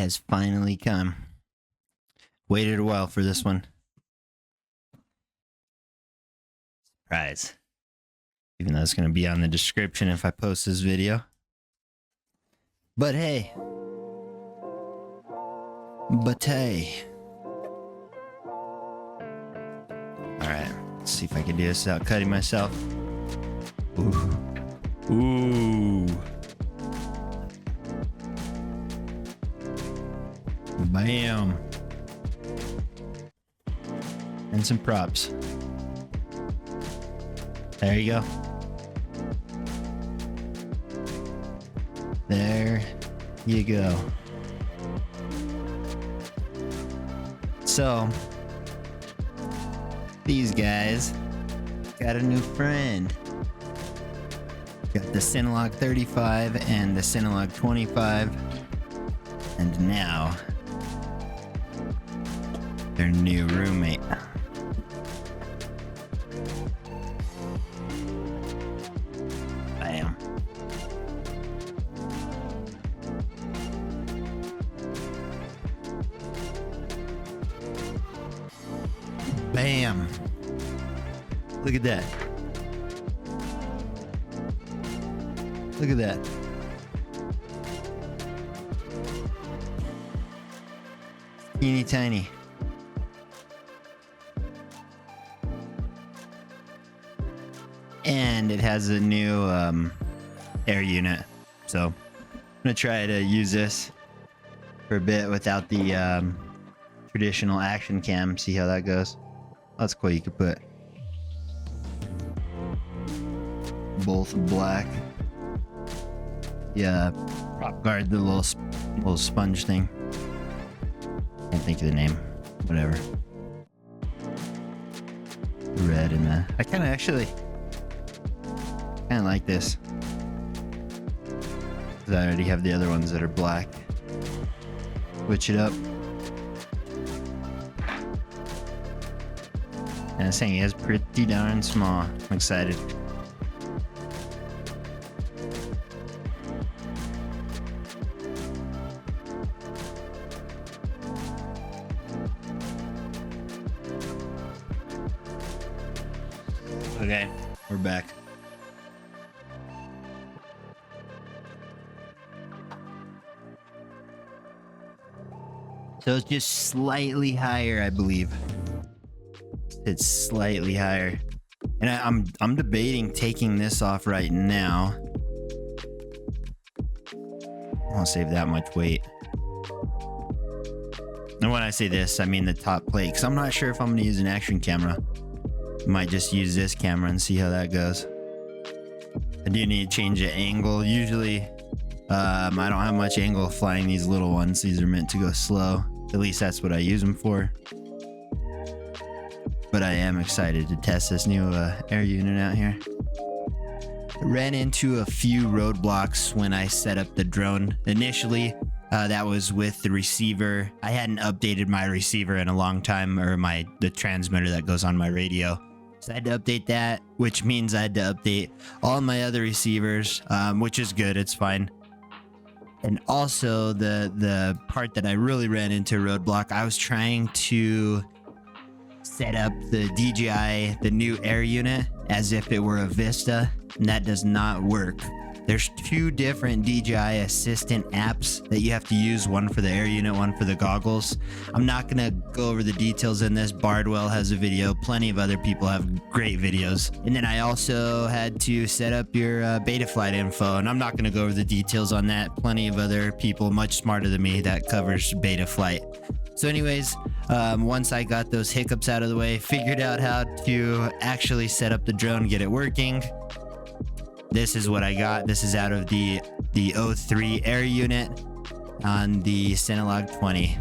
has finally come. Waited a while for this one. Surprise. Even though it's going to be on the description if I post this video. But hey. Alright, let's see if I can do this without cutting myself. Ooh. Bam. And some props. There you go. There you go. So, these guys got a new friend. Got the Cinelog 35 and the Cinelog 25. And now, their new roommate. Bam. Bam. Look at that. Look at that. Teeny tiny. And it has a new air unit. So I'm gonna try to use this for a bit without the traditional action cam. See how that goes. That's cool. You could put both black. Yeah, prop guard, the little sponge thing. Can't think of the name. Whatever. Red and the. I kind of like this. 'Cause I already have the other ones that are black. Switch it up. And this thing is pretty darn small. I'm excited. Okay, we're back. So it's just slightly higher, I believe. It's slightly higher. And I'm debating taking this off right now. I won't save that much weight. And when I say this, I mean the top plate, because I'm not sure if I'm going to use an action camera. Might just use this camera and see how that goes. I do need to change the angle. Usually, I don't have much angle flying these little ones. These are meant to go slow. At least that's what I use them for. But I am excited to test this new air unit out here. I ran into a few roadblocks when I set up the drone. Initially, that was with the receiver. I hadn't updated my receiver in a long time, or the transmitter that goes on my radio. So I had to update that, which means I had to update all my other receivers, which is good. It's fine. And also the part that I really ran into a roadblock, I was trying to set up the DJI, the new air unit, as if it were a Vista, and that does not work. There's two different DJI assistant apps that you have to use, one for the air unit, one for the goggles. I'm not gonna go over the details in this. Bardwell has a video, plenty of other people have great videos. And then I also had to set up your Betaflight info, and I'm not gonna go over the details on that. Plenty of other people much smarter than me that covers Betaflight. So anyways, once I got those hiccups out of the way, figured out how to actually set up the drone, get it working. This is what I got. This is out of the 03 air unit on the Cinelog 20.